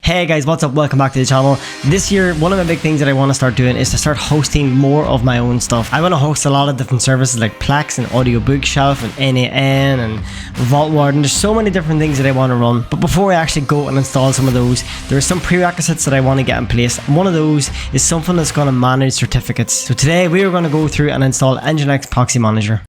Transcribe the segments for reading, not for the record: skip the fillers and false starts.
Hey guys, what's up? Welcome back to the channel. This year, one of the big things that I want to start doing is to start hosting more of my own stuff. I want to host a lot of different services like Plex and Audio Bookshelf and NAN and VaultWard, and there's so many different things that I want to run. But before I actually go and install some of those, there are some prerequisites that I want to get in place. And one of those is something that's going to manage certificates. So today we are going to go through and install NGINX Proxy Manager.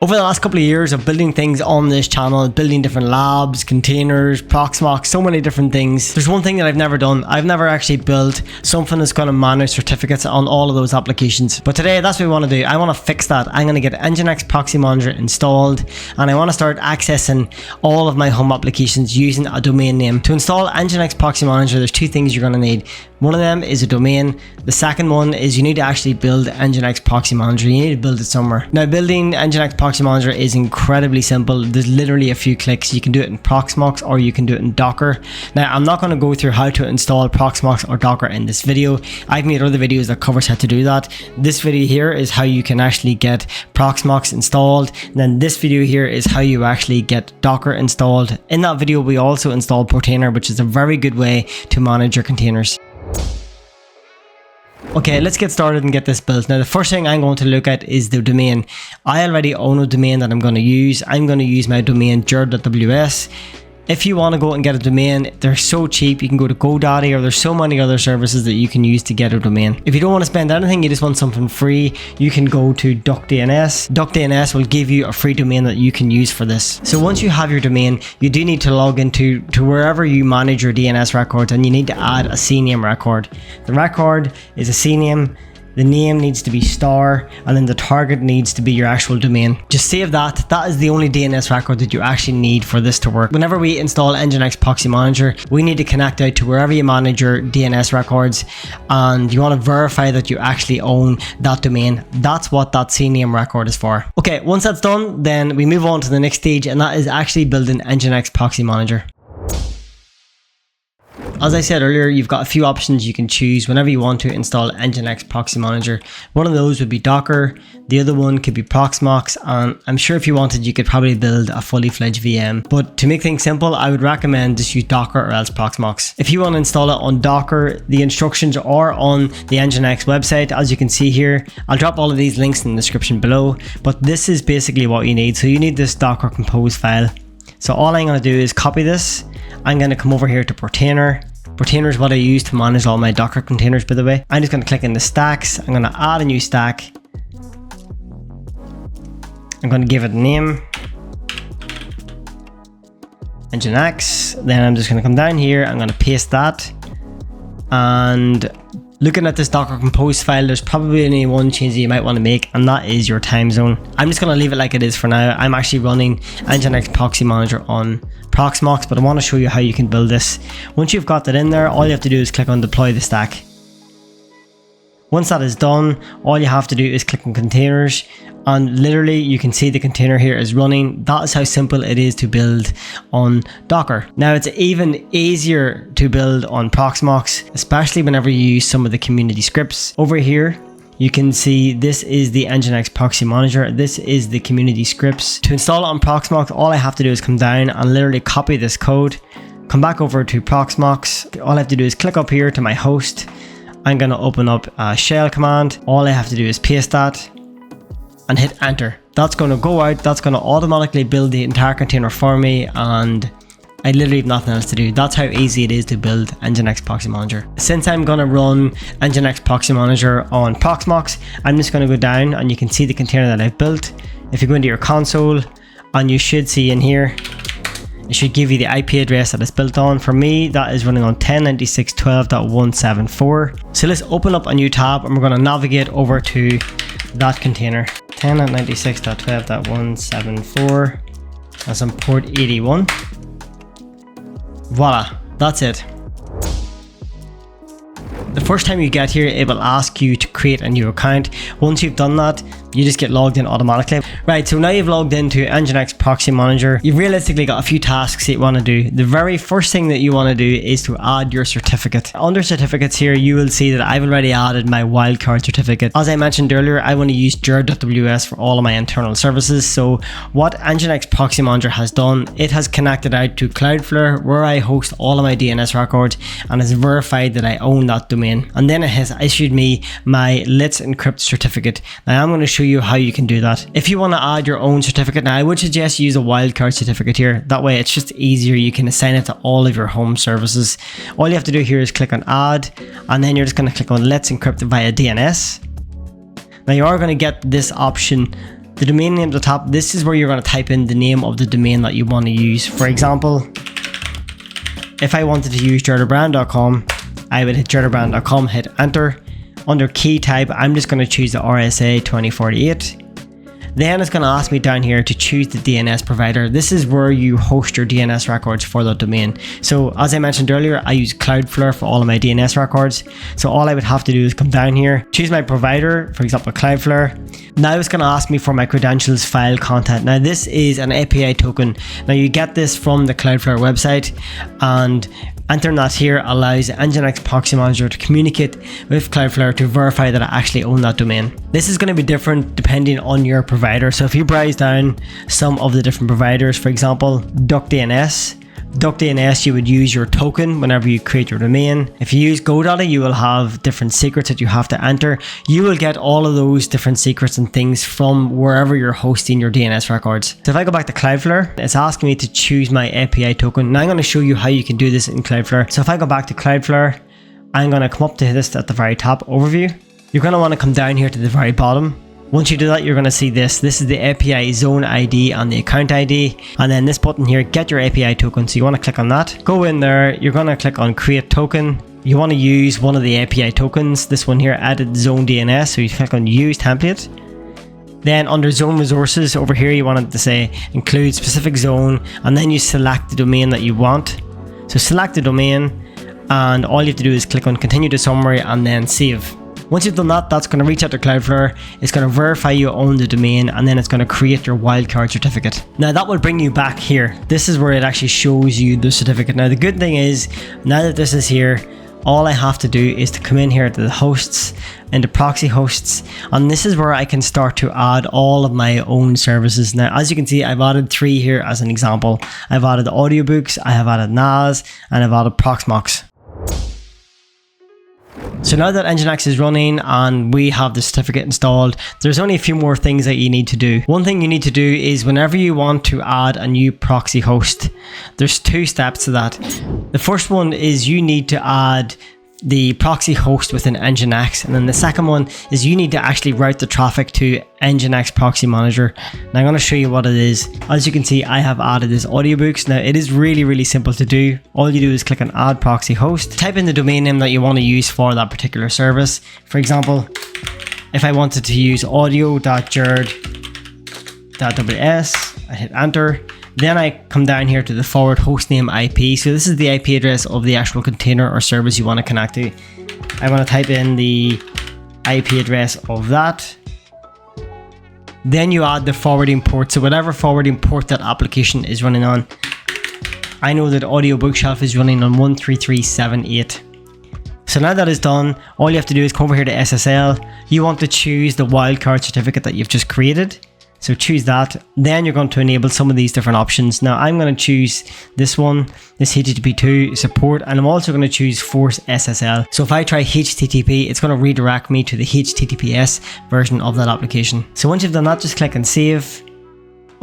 Over the last couple of years of building things on this channel, building different labs, containers, Proxmox, so many different things, there's one thing that I've never done. I've never actually built something that's going to manage certificates on all of those applications. But today, that's what we want to do. I want to fix that. I'm going to get NGINX Proxy Manager installed, and I want to start accessing all of my home applications using a domain name. To install NGINX Proxy Manager, there's two things you're going to need. One of them is a domain. The second one is you need to actually build NGINX Proxy Manager. You need to build it somewhere. Now, building NGINX Proxy Manager is incredibly simple. There's literally a few clicks. You can do it in Proxmox or you can do it in Docker. Now, I'm not going to go through how to install Proxmox or Docker in this video. I've made other videos that covers how to do that. This video here is how you can actually get Proxmox installed. And then this video here is how you actually get Docker installed. In that video, we also installed Portainer, which is a very good way to manage your containers. Okay, let's get started and get this built. Now, the first thing I'm going to look at is the domain. I already own a domain that I'm going to use. I'm going to use my domain jared.ws. If you want to go and get a domain, they're so cheap. You can go to GoDaddy, or there's so many other services that you can use to get a domain. If you don't want to spend anything, you just want something free, you can go to DuckDNS. DuckDNS will give you a free domain that you can use for this. So once you have your domain, you do need to log into wherever you manage your DNS records, and you need to add a CNAME record. The record is a CNAME. The name needs to be star, and then the target needs to be your actual domain. Just save that. That is the only DNS record that you actually need for this to work. Whenever we install NGINX Proxy Manager, we need to connect out to wherever you manage your DNS records, and you want to verify that you actually own that domain. That's what that CNAME record is for. Okay, once that's done, then we move on to the next stage, and that is actually building NGINX Proxy Manager. As I said earlier, you've got a few options you can choose whenever you want to install NGINX Proxy Manager. One of those would be Docker, the other one could be Proxmox, and I'm sure if you wanted, you could probably build a fully fledged VM. But to make things simple, I would recommend just use Docker or else Proxmox. If you want to install it on Docker, the instructions are on the NGINX website, as you can see here. I'll drop all of these links in the description below, but this is basically what you need. So you need this Docker compose file. So all I'm going to do is copy this. I'm going to come over here to Portainer. Portainer is what I use to manage all my Docker containers, by the way. I'm just going to click in the stacks. I'm going to add a new stack. I'm going to give it a name, NGINX. Then I'm just going to come down here. I'm going to paste that. And looking at this Docker compose file, there's probably only one change that you might want to make, and that is your time zone. I'm just going to leave it like it is for now. I'm actually running NGINX Proxy Manager on Proxmox, but I want to show you how you can build this. Once you've got that in there, all you have to do is click on deploy the stack. Once that is done, all you have to do is click on containers, and literally you can see the container here is running. That is how simple it is to build on Docker. Now, it's even easier to build on Proxmox, especially whenever you use some of the community scripts. Over here, you can see this is the NGINX Proxy Manager. This is the community scripts. To install it on Proxmox, all I have to do is come down and literally copy this code, come back over to Proxmox. All I have to do is click up here to my host. I'm going to open up a shell command. All I have to do is paste that and hit enter. That's going to go out. That's going to automatically build the entire container for me, and I literally have nothing else to do. That's how easy it is to build NGINX Proxy Manager. Since I'm going to run NGINX Proxy Manager on Proxmox, I'm just going to go down and you can see the container that I've built. If you go into your console, and you should see in here, it should give you the IP address that it's built on. For me, that is running on 1096.12.174. So let's open up a new tab, and we're going to navigate over to that container. 1096.12.174. That's on port 81. Voila, that's it. The first time you get here, it will ask you to create a new account. Once you've done that, You just get logged in automatically. Right, so now you've logged into NGINX Proxy Manager. You've realistically got a few tasks that you want to do. The very first thing that you want to do is to add your certificate. Under certificates here, you will see that I've already added my wildcard certificate. As I mentioned earlier, I want to use Jared.ws for all of my internal services. So what NGINX Proxy Manager has done, it has connected out to Cloudflare, where I host all of my DNS records, and has verified that I own that domain. And then it has issued me my Let's Encrypt certificate. Now I'm going to show you how you can do that. If you want to add your own certificate, now I would suggest you use a wildcard certificate here. That way it's just easier. You can assign it to all of your home services. All you have to do here is click on add, and then you're just going to click on Let's Encrypt via DNS. Now you are going to get this option, the domain name at the top. This is where you're going to type in the name of the domain that you want to use. For example, if I wanted to use jaredbrand.com, I would hit jaredbrand.com, hit enter. Under key type, I'm just going to choose the RSA 2048. Then it's going to ask me down here to choose the DNS provider. This is where you host your DNS records for the domain. So as I mentioned earlier, I use Cloudflare for all of my DNS records. So all I would have to do is come down here, choose my provider, for example, Cloudflare. Now it's going to ask me for my credentials file content. Now this is an API token. Now you get this from the Cloudflare website, and entering that here allows NGINX Proxy Manager to communicate with Cloudflare to verify that I actually own that domain. This is going to be different depending on your provider. So if you browse down some of the different providers, for example, DuckDNS, you would use your token whenever you create your domain. If you use GoDaddy, you will have different secrets that you have to enter. You will get all of those different secrets and things from wherever you're hosting your DNS records. So if I go back to Cloudflare, it's asking me to choose my API token. Now I'm going to show you how you can do this in Cloudflare. So if I go back to Cloudflare, I'm going to come up to this at the very top, overview. You're going to want to come down here to the very bottom. Once you do that, you're going to see this. This is the API zone ID and the account ID. And then this button here, get your API token. So you want to click on that. Go in there. You're going to click on create token. You want to use one of the API tokens. This one here, added zone DNS. So you click on use template. Then under zone resources over here, you want it to say include specific zone. And then you select the domain that you want. So select the domain. And all you have to do is click on continue to summary and then save. Once you've done that, that's going to reach out to Cloudflare. It's going to verify you own the domain, and then it's going to create your wildcard certificate. Now that will bring you back here. This is where it actually shows you the certificate. Now the good thing is, now that this is here, all I have to do is to come in here to the hosts, into proxy hosts, and this is where I can start to add all of my own services. Now, as you can see, I've added 3 here as an example. I've added audiobooks, I have added NAS, and I've added Proxmox. So now that NGINX is running and we have the certificate installed, there's only a few more things that you need to do. One thing you need to do is whenever you want to add a new proxy host, there's 2 steps to that. The first one is you need to add the proxy host within NGINX, and then the second one is you need to actually route the traffic to NGINX Proxy Manager. Now I'm going to show you what it is. As you can see, I have added this audiobooks. Now it is really simple to do. All you do is click on add proxy host, type in the domain name that you want to use for that particular service. For example, if I wanted to use audio.jared.ws, I hit enter. Then I come down here to the forward hostname IP. So this is the IP address of the actual container or service you want to connect to. I want to type in the IP address of that. Then you add the forwarding port. So whatever forwarding port that application is running on. I know that Audio Bookshelf is running on 13378. So now that is done, all you have to do is come over here to SSL. You want to choose the wildcard certificate that you've just created. So choose that. Then you're going to enable some of these different options. Now I'm going to choose this one, this HTTP2 support, and I'm also going to choose Force SSL. So if I try HTTP, it's going to redirect me to the HTTPS version of that application. So once you've done that, just click and save.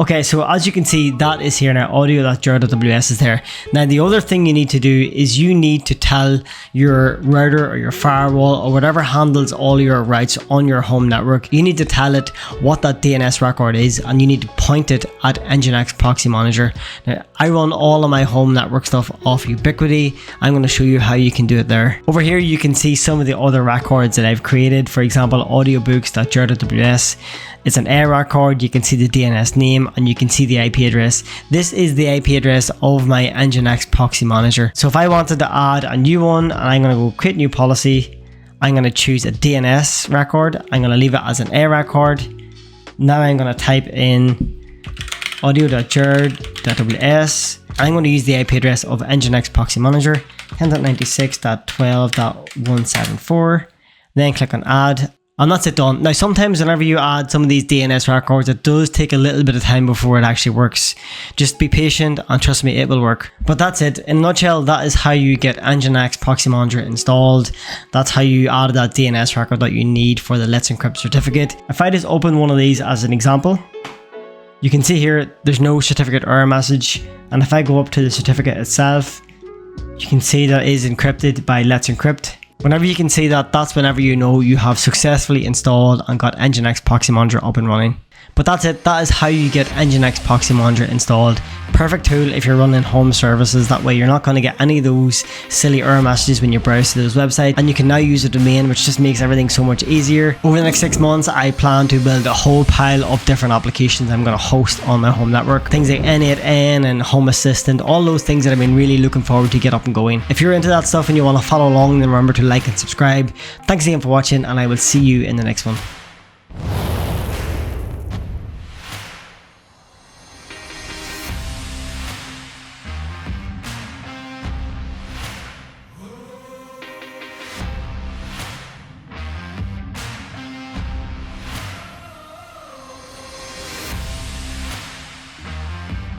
Okay, so as you can see, that is here now, audio.jared.ws is there. Now the other thing you need to do is you need to tell your router or your firewall or whatever handles all your routes on your home network, you need to tell it what that DNS record is, and you need to point it at NGINX Proxy Manager. Now I run all of my home network stuff off Ubiquity. I'm going to show you how you can do it there. Over here you can see some of the other records that I've created. For example, audiobooks.jared.ws. It's an A record. You can see the DNS name and you can see the IP address. This is the IP address of my NGINX Proxy Manager. So if I wanted to add a new one, and I'm going to go create new policy, I'm going to choose a DNS record. I'm going to leave it as an A record. Now I'm going to type in audio.jared.ws. I'm going to use the IP address of NGINX Proxy Manager 10.96.12.174. Then click on add. And that's it done. Now sometimes whenever you add some of these DNS records, it does take a little bit of time before it actually works. Just be patient and trust me, it will work. But that's it. In a nutshell, that is how you get NGINX Proxy Manager installed. That's how you add that DNS record that you need for the Let's Encrypt certificate. If I just open one of these as an example, you can see here there's no certificate error message. And if I go up to the certificate itself, you can see that it is encrypted by Let's Encrypt. Whenever you can see that, that's whenever you know you have successfully installed and got NGINX Proxy Manager up and running. But that's it. That is how you get NGINX Proxy Manager installed. Perfect tool if you're running home services. That way you're not going to get any of those silly error messages when you browse to those websites. And you can now use a domain, which just makes everything so much easier. Over the next 6 months, I plan to build a whole pile of different applications I'm going to host on my home network. Things like N8N and Home Assistant, all those things that I've been really looking forward to get up and going. If you're into that stuff and you want to follow along, then remember to like and subscribe. Thanks again for watching, and I will see you in the next one.